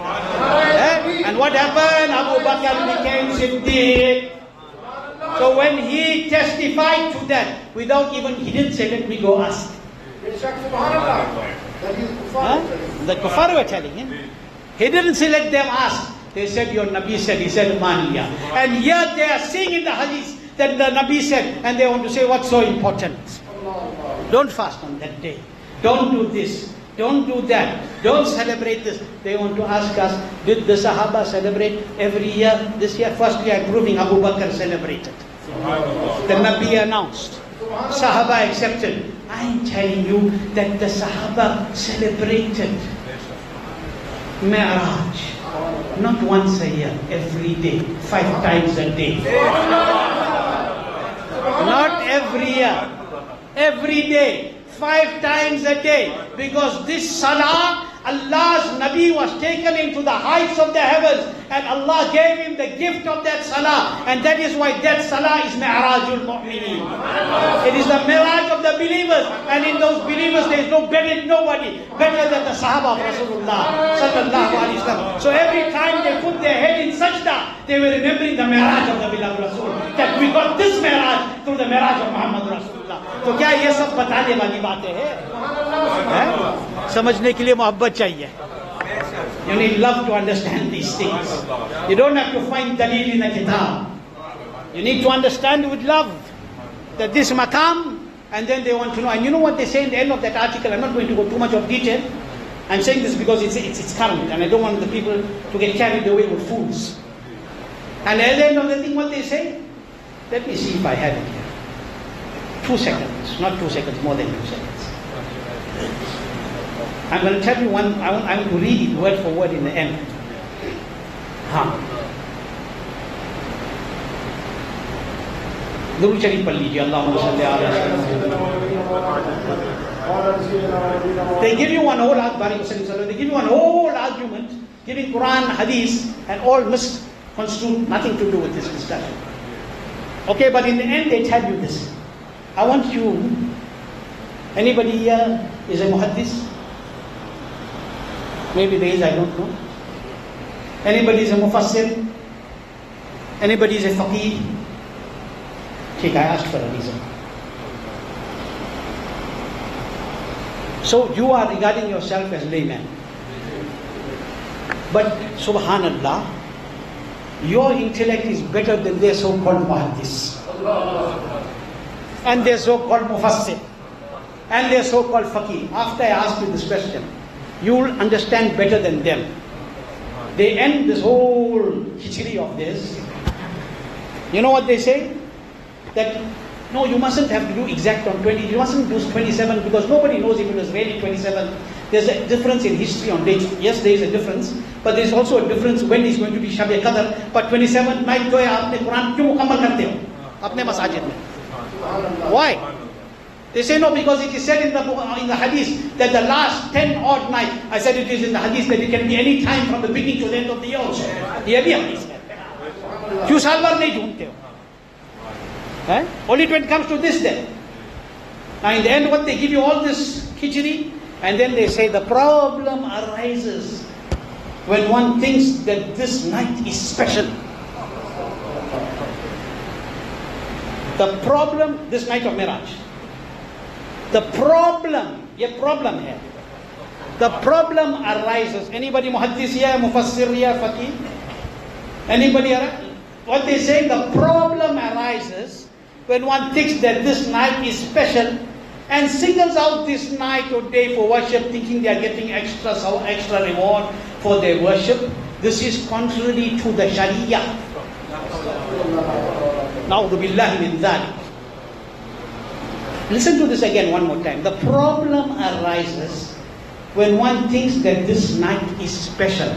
And what happened? Abu Bakr became Siddiq. So when he testified to that, without even, he didn't say, let me go ask. The kuffar were telling him. He didn't say, let them ask. They said, your Nabi said, he said, Maniya. And yet they are seeing in the hadith that the Nabi said, and they want to say, what's so important? Don't fast on that day. Don't do this. Don't do that. Don't celebrate this. They want to ask us, did the Sahaba celebrate every year? This year, first year, proving Abu Bakr celebrated. The Nabi announced. Sahaba accepted. I'm telling you that the Sahaba celebrated Mi'raj. Not once a year, every day, 5 times a day. Not every year, every day, 5 times a day. Because this salah, Allah's Nabi was taken into the heights of the heavens, and Allah gave him the gift of that salah, and that is why that salah is Mi'rajul Mu'mineen. It is the Mi'raj of the believers, and in those believers there is nobody better than the Sahaba of Rasulullah sallallahu alaihi wasallam. So every time they put their head in sajda, they were remembering the Mi'raj of the beloved Rasul, that we got this Mi'raj through the Mi'raj of Muhammad Rasulullah. So क्या ये सब बताने वाली बातें हैं? समझने के लिए मोहब्बत चाहिए. You need love to understand these things. You don't have to find dalil in a kitab. You need to understand with love that this maqam, and then they want to know. And you know what they say in the end of that article? I'm not going to go too much of detail. I'm saying this because it's current, and I don't want the people to get carried away with fools. And at the end of the thing, what they say? Let me see if I have it here. 2 seconds, not 2 seconds, more than 2 seconds. I'm going to tell you one, I want to read it word for word in the end. Durud Sharif pad lijiye, Allahumma salli ala sayyidina. They give you one whole argument, they give you one whole argument, giving Quran, Hadith, and all misconstrued, nothing to do with this discussion. Okay, but in the end they tell you this. I want you, anybody here is a muhaddis? Maybe there is, I don't know. Anybody is a mufassir? Anybody is a faqih? Okay, I asked for a reason. So you are regarding yourself as layman. But subhanallah, your intellect is better than their so-called muhaddis. And their so-called mufassir. And their so-called faqih. After I asked you this question, you will understand better than them. They end this whole khichdi of this. You know what they say? That, no, you mustn't have to do exact on 20, you mustn't do 27 because nobody knows if it was really 27. There's a difference in history on dates. Yes, there is a difference, but there's also a difference when it's going to be SHAB Qadr. But 27 night jo hai, aapne Quran kyun mukammal karte ho? Apne masajid mein. Why? They say no, because it is said in the hadith that the last 10 odd night, I said it is in the hadith that it can be any time from the beginning to the end of the year also. Ye bhi hadith hai. क्यों साल भर नहीं ढूंढते हो? Only when it comes to this day. Now in the end what they give you all this khichdi, and then they say the problem arises when one thinks that this night is special. The problem, this night of Miraj. The problem, ye problem here. The problem arises. Anybody muhaddis here, mufassir here, faqih? Anybody here? What they say, the problem arises when one thinks that this night is special and singles out this night or day for worship, thinking they are getting extra reward for their worship. This is contrary to the Shariah. Na'udhu billahi min dhalik. Listen to this again one more time. The problem arises when one thinks that this night is special.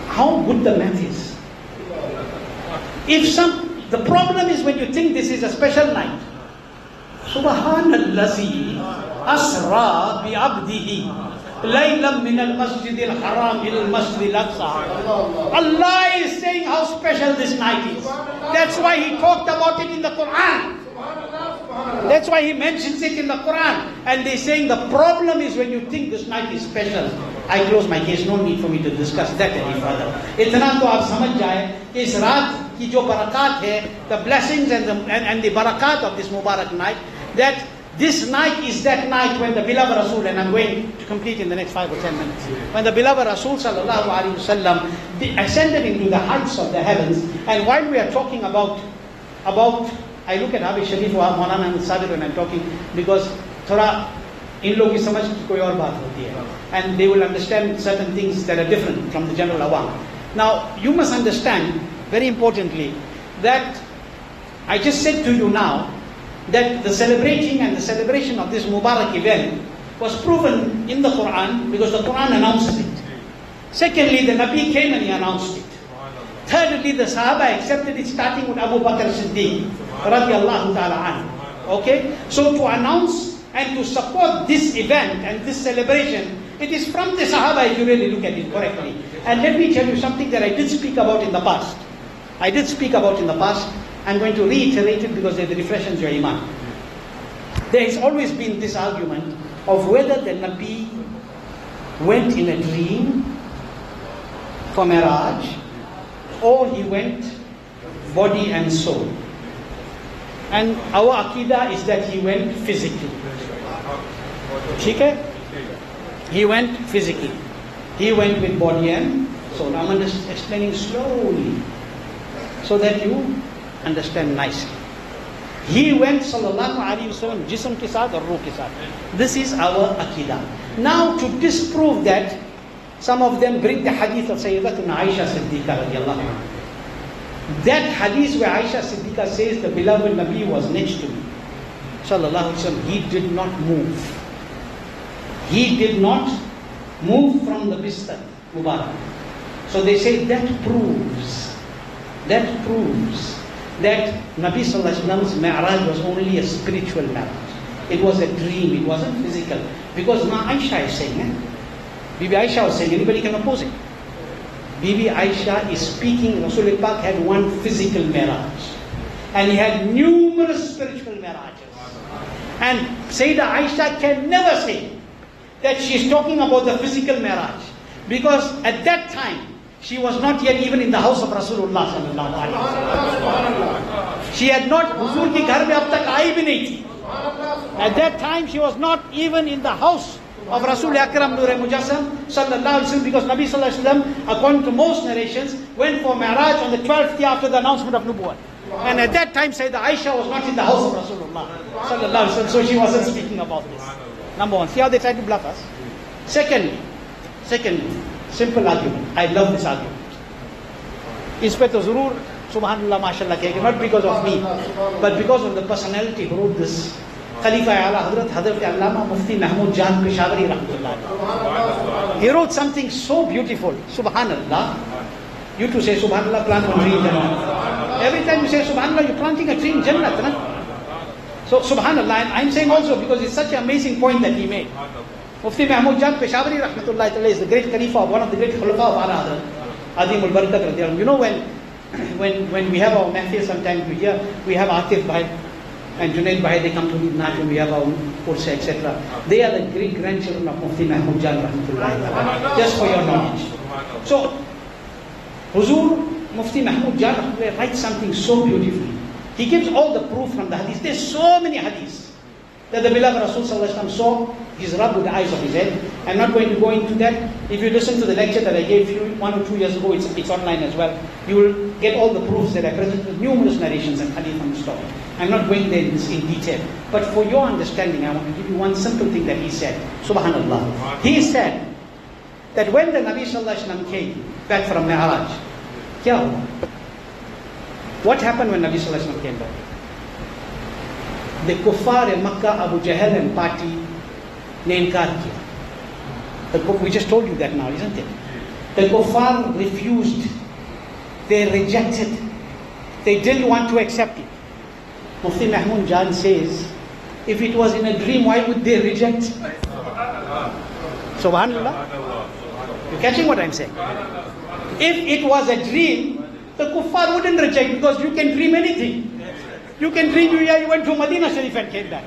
How good the math is. The problem is when you think this is a special night. Subhanallazi asra bi abdihi laylam min al-masjid al-haram ila al-masjid al-aqsa. Allah is saying how special this night is. That's why He talked about it in the Quran. That's why He mentions it in the Quran. And they're saying the problem is when you think this night is special. I close my case, no need for me to discuss that any further. Itna to aap samajh jaye ki is raat ki jo barakat hai, the blessings and the barakat of this Mubarak night, that this night is that night when the beloved Rasul, and I'm going to complete in the next 5 or 10 minutes, when the beloved Rasul sallallahu alaihi wasallam ascended into the heights of the heavens. And while we are talking about I look at Habib Sharif or Maulana and Sabir when I'm talking, because thoda in log ki samajh ki koi aur baat hoti hai, and they will understand certain things that are different from the general awam. Now you must understand very importantly that I just said to you now that the celebration of this Mubarak event was proven in the Quran because the Quran announces it. Secondly, the Nabi came and he announced it. Thirdly, the Sahaba accepted it, starting with Abu Bakr Siddiq radiyallahu ta'ala anhu. Okay? So to announce and to support this event and this celebration, it is from the Sahaba if you really look at it correctly. And let me tell you something that I did speak about in the past. I'm going to reiterate it because they refreshes your iman. There has always been this argument of whether the Nabi went in a dream for Miraj or he went body and soul. And our Aqidah is that he went physically. Okay? He went physically. He went with body and soul. I'm explaining slowly so that you understand nicely. He went sallallahu alaihi wasallam jism ke saath aur ruh ke saath. This is our Aqidah. Now to disprove that, some of them bring the hadith of Sayyidatuna Aisha Siddiqa radiyallahu anha. That hadith where Aisha Siddiqa says the beloved Nabi was next to me sallallahu alaihi wasallam, he did not move. He did not move from the bistar Mubarak. So they say that proves that Nabi sallallahu alaihi wasallam's Mi'raj was only a spiritual marriage. It was a dream, it wasn't physical. Because Ma Aisha is saying, Bibi Aisha was saying, anybody can oppose it. Bibi Aisha is speaking, Rasul Pak had one physical Mi'raj. And he had numerous spiritual Mi'rajes. And Sayyidah Aisha can never say that she is talking about the physical Mi'raj. Because at that time, she was not yet even in the house of Rasulullah sallallahu alaihi wasallam. She had not, Huzur ki ghar mein ab tak aayi bhi nahi thi. At that time, she was not even in the house of Rasul Akram Noor Mujassam sallallahu alaihi wasallam, because Nabi sallallahu alaihi wasallam, according to most narrations, went for Mi'raj on the 12th day after the announcement of Nubuwwat. And at that time, Sayyidah Aisha was not in the house of Rasulullah sallallahu alaihi wasallam, so she wasn't speaking about this. Number one, see how they try to bluff us. Secondly, simple argument. I love this argument. Inspector Zurur, Subhanallah, MashaAllah, not because of me, but because of the personality who wrote this. Khalifa AALA HAZRAT Allama Mufti Mahmud Jan Peshawari Rahmatullah. He wrote something so beautiful. Subhanallah. You to say Subhanallah, plant one tree in Jannah. Every time you say Subhanallah, you're planting a tree in Jannah. So Subhanallah, and I'm saying also because it's such an amazing point that he made. Mufti Mahmud Jan Peshawari Rahmatullahi Ta'ala is the great Khalifa of one of the great Khulafa of AALA, Azim al-Barakat radiyallahu anhu. You know when we have our mahfil, sometimes we hear, we have Atif Bhai and Junaid Bhai, they come to Naat and we have our Kursa, etc. They are the great grandchildren of Mufti Mahmud Jan Rahmatullahi Ta'ala, just for your knowledge. So, Huzur Mufti Mahmud Jan writes something so beautifully. He gives all the proof from the hadith. There's so many hadiths that the beloved Rasul saw his Rabb with the eyes of his head. I'm not going to go into that. If you listen to the lecture that I gave you 1 or 2 years ago, it's online as well. You will get all the proofs that I presented, numerous narrations and hadith on this topic. I'm not going there in detail. But for your understanding, I want to give you one simple thing that he said. Subhanallah. He said that when the Nabi Sallallahu Alaihi Wasallam came back from Mi'raj, kya hua? What happened when Nabi Sallallahu Alaihi Wasallam came back? The kuffar in Makkah, Abu Jahl and party ne inkar kiya. We just told you that now, isn't it? The kuffar refused. They rejected. They didn't want to accept it. Mufti Mahmud Jan says, if it was in a dream, why would they reject? Subhanallah. You're catching what I'm saying? If it was a dream, the kuffar wouldn't reject, because you can dream anything. You can dream you went to Medina Sharif and came back.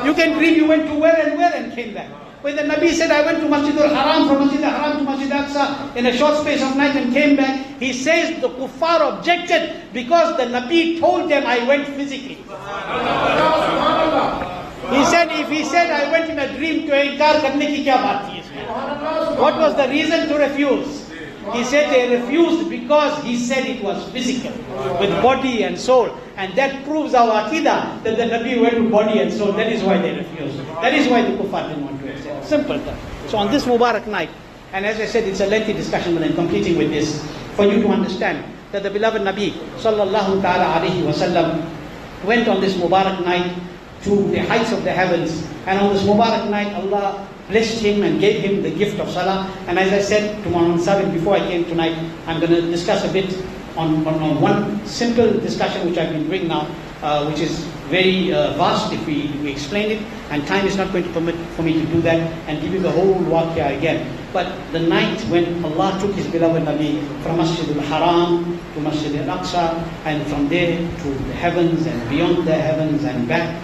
You can dream you went to where and came back. When the Nabi said, I went to Masjid al-Haram, from Masjid al-Haram to Masjid al-Aqsa in a short space of night and came back, he says the kuffar objected because the Nabi told them I went physically. He said, if he said I went in a dream to inkar karne ki kya baat thi isme? What was the reason to refuse? He said they refused because he said it was physical, with body and soul. And that proves our aqidah, that the Nabi went with body and soul. That is why they refused. That is why the kuffar didn't want to accept. Simple thing. So on this Mubarak night, and as I said, it's a lengthy discussion, but I'm completing with this, for you to understand that the beloved Nabi sallallahu ta'ala alayhi wa sallam went on this Mubarak night to the heights of the heavens. And on this Mubarak night, Allah blessed him and gave him the gift of Salah. And as I said to Muhammad Sabit before I came tonight, I'm going to discuss a bit on one simple discussion which I've been doing now, which is very vast if we explain it, and time is not going to permit for me to do that and give you the whole waqia again. But the night when Allah took His beloved Nabi from Masjid al-Haram to Masjid al-Aqsa, and from there to the heavens and beyond the heavens and back,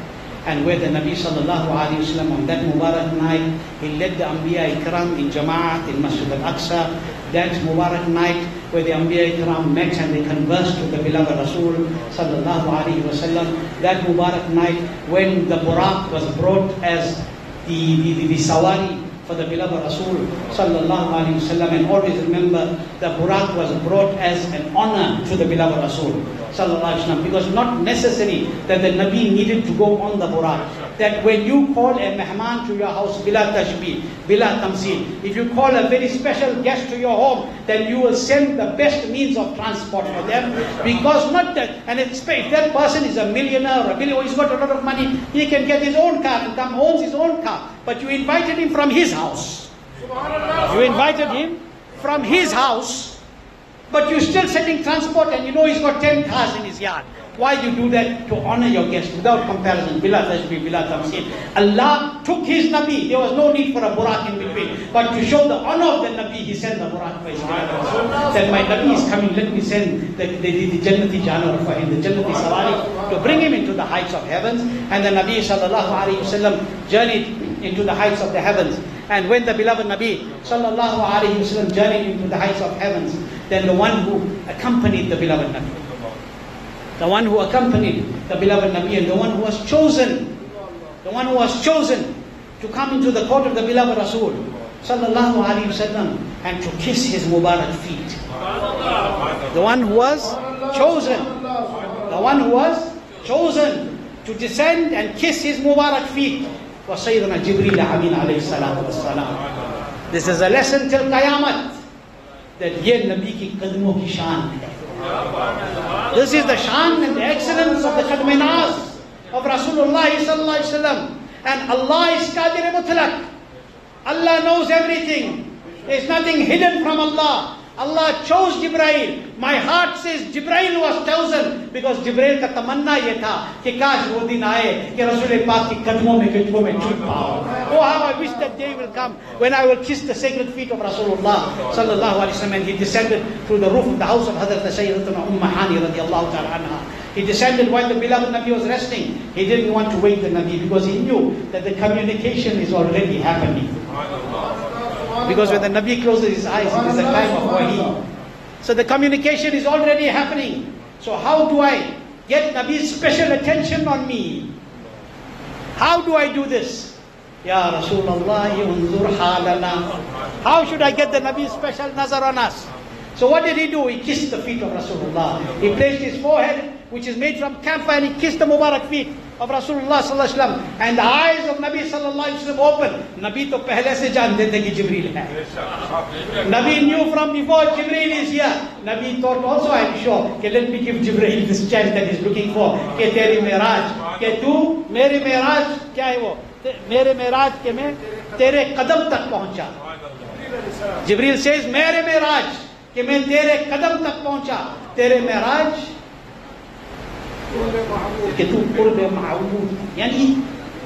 and where the Nabi sallallahu alayhi wa sallam on that Mubarak night, he led the Anbiya Ikram in Jama'at in Masjid al-Aqsa. That Mubarak night where the Anbiya Ikram met and they conversed with the beloved Rasul sallallahu alayhi wa sallam. That Mubarak night when the Buraq was brought as the Sawari for the beloved Rasul sallallahu alayhi wa sallam. And always remember, the Buraq was brought as an honor to the beloved Rasul sallallahu alayhi wa sallam, because not necessary that the Nabi needed to go on the Buraq. That when you call a mehman to your house, bila tashbih, bila tamsil, if you call a very special guest to your home, then you will send the best means of transport for them. Because not that, and if that person is a millionaire or a billionaire, he's got a lot of money, he can get his own car and come, owns his own car. But you invited him from his house. You invited him from his house, but you're still sending transport, and you know he's got 10 cars in his yard. Why do you do that? To honor your guest without comparison. Bila tashbih, bila tamsil. Allah took His Nabi. There was no need for a Buraq in between. But to show the honor of the Nabi, He sent the Buraq for His Nabi. Said, my Nabi is coming, let me send the Jannati Janwar for him, the Jannati Sawari, to bring him into the heights of heavens. And the Nabi sallallahu alayhi wa sallam journeyed into the heights of the heavens. And when the beloved Nabi sallallahu alayhi wa sallam journeyed into the heights of heavens, then the one who accompanied the beloved Nabi, the one who accompanied the beloved Nabi, and the one who was chosen to come into the court of the beloved Rasul sallallahu alayhi wa sallam and to kiss his Mubarak feet. The one who was chosen to descend and kiss his Mubarak feet was Sayyidina Jibreel Amin alayhi salatu wassalam. This is a lesson till Qayamat, that ye Nabi ki qadmo ki shaan hai. This is the shan and the excellence of the Qadminaz of Rasulullah sallallahu alaihi wasallam. And Allah is Qadir Mutlaq. Allah knows everything. There is nothing hidden from Allah. Allah chose Jibreel. My heart says Jibreel was chosen because Jibreel ka tamanna ye tha कि काश वो दिन आए कि रसूल पाक के कदमों में गिट्टों में छुप पाओ. Oh, how I wish that day will come when I will kiss the sacred feet of Rasulullah sallallahu alaihi wasallam. And he descended through the roof of the house of HAZRAT Sayyidatuna Hani radiyallahu ta'ala anha. He descended while the beloved Nabi was resting. He didn't want to wake the Nabi because he knew that the communication is already happening. Because when the Nabi closes his eyes, it is a time of wahi. So the communication is already happening. So how do I get Nabi's special attention on me? How do I do this? Ya Rasulullah, unzur halana. How should I get the Nabi's special nazar on us? So what did he do? He kissed the feet of Rasulullah. He placed his forehead, which is made from camphor, and he kissed the Mubarak feet of Rasulullah sallallahu alaihi wasallam. And the eyes of Nabi sallallahu alaihi wasallam opened. Nabi to pehle se jante the ki Jibreel hai. Nabi knew from before Jibreel is here. Nabi thought also, I am sure, that let me give Jibreel this chance that he is looking for. Ke teri Miraj, ke tu mere Miraj, kya hai wo? Mere Miraj ke main tere qadam tak pahuncha. Jibreel says, mere Miraj, कि मैं तेरे कदम तक पहुंचा, तेरे मेराज कि तू कुर्ब महबूब. यानी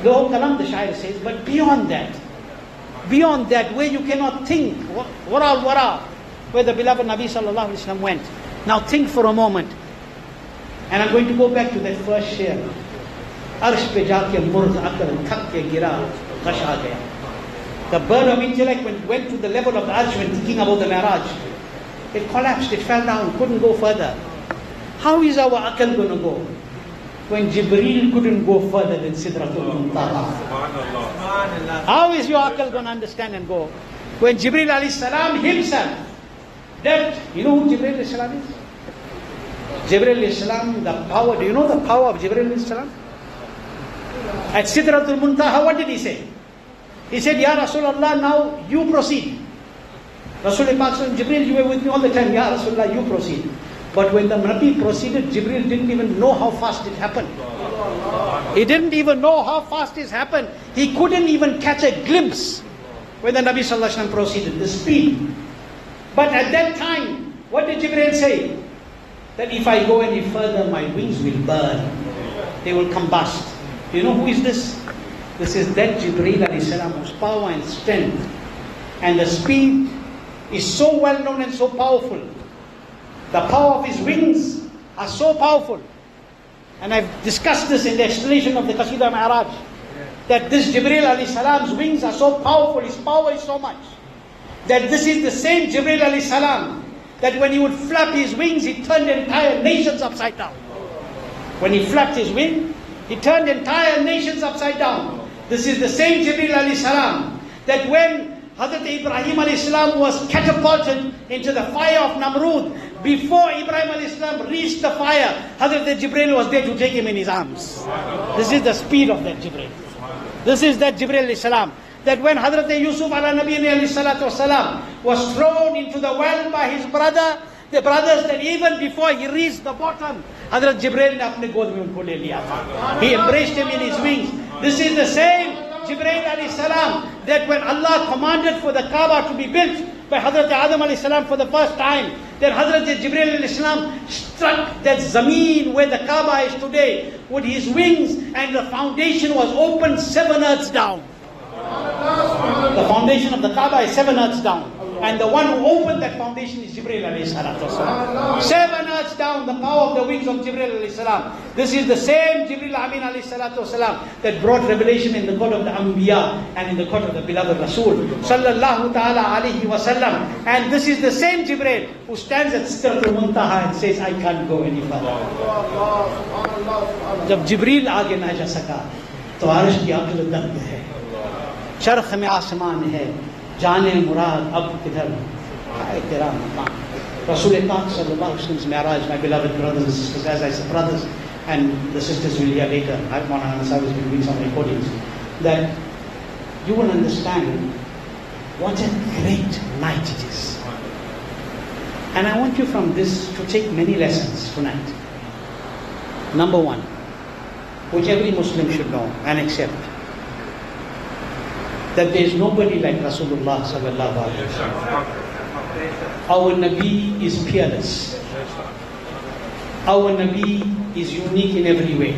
लोग कलम the शायर says, but beyond that where you cannot think wara where the beloved Nabi sallallahu alaihi wasallam went. Now think for a moment, and I'm going to go back to that first share. अर्श पे जाके मुर्द अकल थक के गिरा, गश आ गया. The bird of intellect went to the level of the arsh when thinking about the Miraj. It collapsed, it fell down, couldn't go further. How is our akal going to go when Jibreel couldn't go further than Sidratul Muntaha? How is your akal going to understand and go when Jibreel alayhi salam himself, that, you know who Jibreel alayhi salam is? Jibreel alayhi salam, the power, do you know the power of Jibreel alayhi salam? At Sidratul Muntaha, what did he say? He said, Ya Rasulullah, now you proceed. Rasulullah Pak, Jibreel, you were with me all the time. Ya Rasulullah, you proceed. But when the Nabi proceeded, Jibreel didn't even know how fast it happened. He didn't even know how fast it happened. He couldn't even catch a glimpse when the Nabi sallallahu alaihi wasallam proceeded, the speed. But at that time, what did Jibreel say? That if I go any further, my wings will burn. They will combust. You know who is this? This is that Jibreel alayhi salam, whose power and strength and the speed is so well known and so powerful. The power of his wings are so powerful. And I've discussed this in the explanation of the Qasida Mi'raj. That this Jibreel alayhi salam's wings are so powerful, his power is so much. That this is the same Jibreel alayhi salam, that when he would flap his wings, he turned entire nations upside down. When he flapped his wing, he turned entire nations upside down. This is the same Jibreel alayhi salam, that when Hazrat Ibrahim alayhi salam was catapulted into the fire of Namrud, before Ibrahim alayhi salam reached the fire, Hazrat Jibreel was there to take him in his arms. This is the speed of that Jibreel. This is that Jibreel alayhi salam, that when Hazrat Yusuf ala Nabi alayhi salatu wasalam was thrown into the well by his brother, the brothers, that even before he reached the bottom, Hazrat Jibreel ne apne god mein unko le liya tha. He embraced him in his wings. This is the same Jibreel alayhi salam, that when Allah commanded for the Kaaba to be built by Hazrat Azam alayhi salam for the first time, then Hazrat Jibreel alayhi salam struck that zameen where the Kaaba is today with his wings, and the foundation was opened 7 earths down. The foundation of the Kaaba is 7 earths down. And the one who opened that foundation is Jibreel alayhi salatu wasalam. 7 earths down, the power of the wings of Jibreel alayhi salam. This is the same Jibreel Amin alayhi salatu wasalam that brought revelation in the court of the Anbiya and in the court of the beloved Rasul sallallahu ta'ala alayhi wasallam. And this is the same Jibreel who stands at Sidratul Muntaha and says, I can't go any further. जब जिब्रील आगे ना जा सका तो आरिश की अक्ल दंग है, चरख में आसमान है, जाने मुराद अब किधर है तेरा मकान. Rasul Pak sallallahu alaihi wasallam's Mi'raj, my beloved brothers and sisters, as I said, brothers and the sisters will hear later, Maulana Ansari has been doing some recordings, that you will understand what a great night it is. And I want you from this to take many lessons tonight. Number one, which every Muslim should know and accept, that there is nobody like Rasulullah sallallahu alaihi wasallam. Our Nabi is peerless. Our Nabi is unique in every way.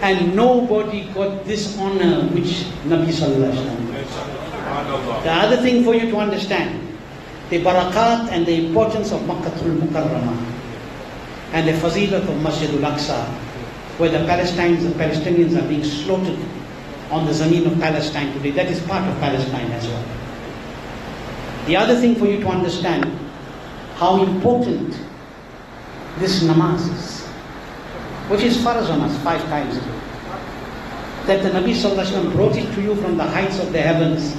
And nobody got this honor which Nabi Sallallahu Alaihi Wasallam. The other thing for you to understand, the barakat and the importance of Makkatul Mukarramah and the fazilat of Masjid Al-Aqsa, where the Palestinians are being slaughtered on the zameen of Palestine today. That is part of Palestine as well. The other thing for you to understand, how important this namaz is, which is farz on us 5 times a day. That the Nabi Sallallahu Alaihi Wasallam brought it to you from the heights of the heavens.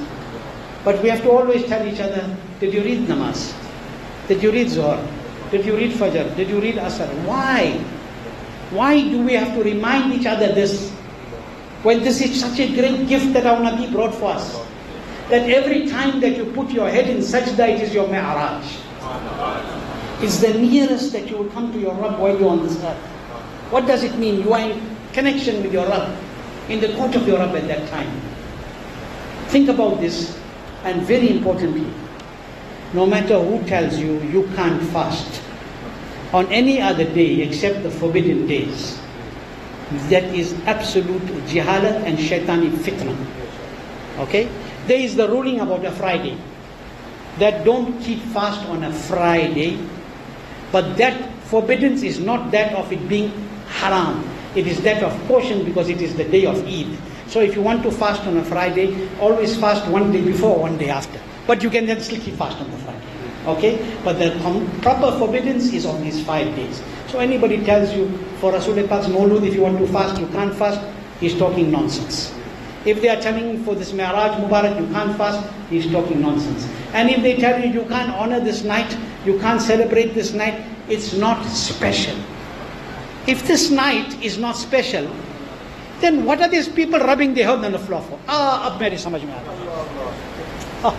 But we have to always tell each other, did you read namaz? Did you read Zuhr? Did you read Fajr? Did you read Asr? Why? Why do we have to remind each other this? When this is such a great gift that our Nabi brought for us. That every time that you put your head in sajda, it is your mi'raj. It's the nearest that you will come to your Rabb while you're on this earth. What does it mean? You are in connection with your Rabb, in the court of your Rabb at that time. Think about this, and very importantly, no matter who tells you, you can't fast on any other day except the forbidden days. That is absolute jihalat and shaitani fitna. Okay? There is the ruling about a Friday, that don't keep fast on a Friday, but that forbiddance is not that of it being haram. It is that of caution because it is the day of Eid. So if you want to fast on a Friday, always fast one day before, one day after. But you can then still keep fast on the Friday. Okay? But the proper forbiddance is on these 5 days. So anybody tells you, for Rasulullah Pak's Mawlud, if you want to fast, you can't fast, he's talking nonsense. If they are telling you for this Mi'raj Mubarak, you can't fast, he's talking nonsense. And if they tell you, you can't honor this night, you can't celebrate this night, it's not special. If this night is not special, then what are these people rubbing their head on the floor for? Ab mere samajh mein aaya.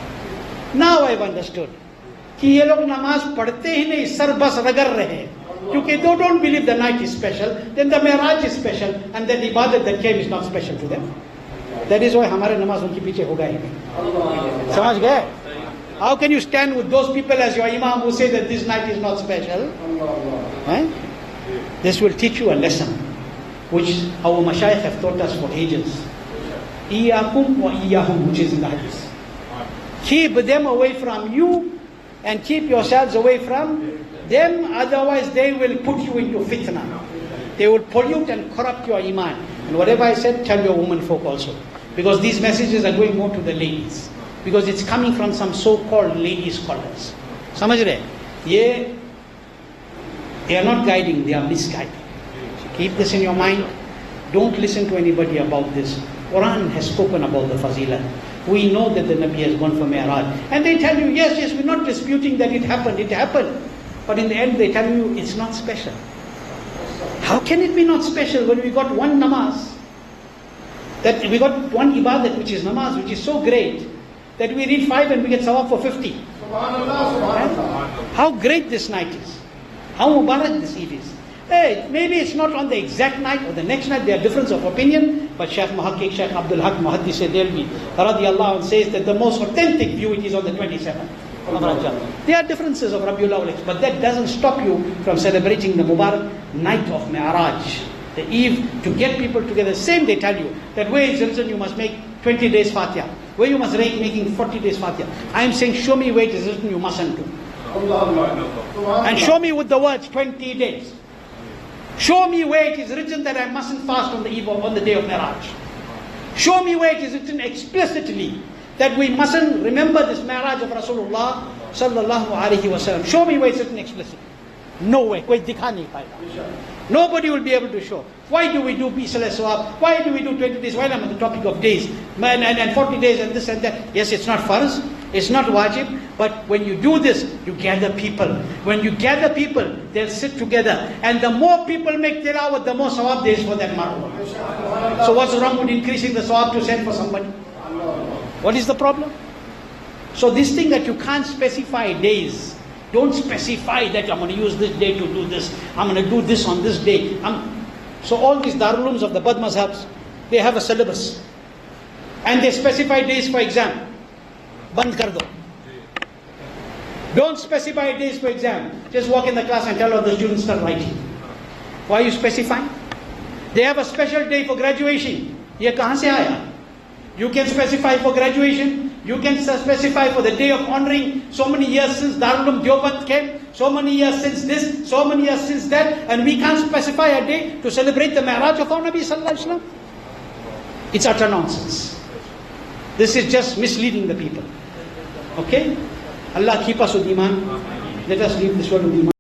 Now I've understood. कि ये लोग नमाज पढ़ते ही नहीं, sir बस रगड़ रहे. क्योंकि they don't believe the night is special, then the Mi'raj is special, and then the ibadat that came is not special to them. That is why हमारे नमाज उनके पीछे होगा ही नहीं. समझ गए? How can you stand with those people as your imam who say that this night is not special? This will teach you a lesson, which our mashayikh have taught us for ages. Iyakum wa iyahum, which is in the hadith. Keep them away from you, and keep yourselves away from them, otherwise they will put you into fitna. They will pollute and corrupt your iman. And whatever I said, tell your women folk also. Because these messages are going more to the ladies. Because it's coming from some so-called lady scholars. Samajh rahe? They are not guiding, they are misguiding. So keep this in your mind. Don't listen to anybody about this. Quran has spoken about the fazilah. We know that the Nabi has gone for Mi'raj. And they tell you, yes, we're not disputing that it happened. But in the end they tell you it's not special. How can it be not special when we got one namaz? That we got one ibadat which is namaz, which is so great that we read 5 and we get sawab for 50. How great this night is. How mubarak this Eid is. Hey, maybe it's not on the exact night or the next night, there are difference of opinion, but Shaykh Muhakkik, Shaykh Abdul Haq Muhaddis Delvi, radiyallahu anh, says that the most authentic view it is on the 27th of Rajab. There are differences of Rabiul Awwal, but that doesn't stop you from celebrating the Mubarak night of Mi'raj, the Eve, to get people together. Same they tell you, that where it's written you must make 20 days Fatiha, where you must making 40 days Fatiha. I am saying show me where it is written you mustn't do. And show me with the words 20 days. Show me where it is written that I mustn't fast on the eve of, on the day of Mi'raj. Show me where it is written explicitly that we mustn't remember this Mi'raj of Rasulullah sallallahu alaihi wasallam. Show me where it's written explicitly. No way. Koi dikha nahi payega. Nobody will be able to show. Why do we do Bisal Swab? Why do we do 20 days? While I'm on the topic of days, and 40 days and this and that. Yes, it's not farz, it's not wajib, but when you do this, you gather people. When you gather people, they'll sit together. And the more people make tilawat, the more sawab there is for that marwa. So what's wrong with increasing the sawab to send for somebody? What is the problem? So this thing that you can't specify days, don't specify that I'm going to use this day to do this, I'm going to do this on this day. So all these darulums of the Bad Mazhabs, they have a syllabus. And they specify days for exam. Band kar do. Don't specify days for exam. Just walk in the class and tell all the students start writing. Why are you specifying? They have a special day for graduation. Ye kahan se aaya? You can specify for graduation. You can specify for the day of honoring so many years since Darul Uloom Deoband came, so many years since this, so many years since that, and we can't specify a day to celebrate the Mi'raj of our Nabi Sallallahu Alaihi Wasallam. It's utter nonsense. This is just misleading the people. Okay? Allah keep us with Iman. Let us leave this world with Iman.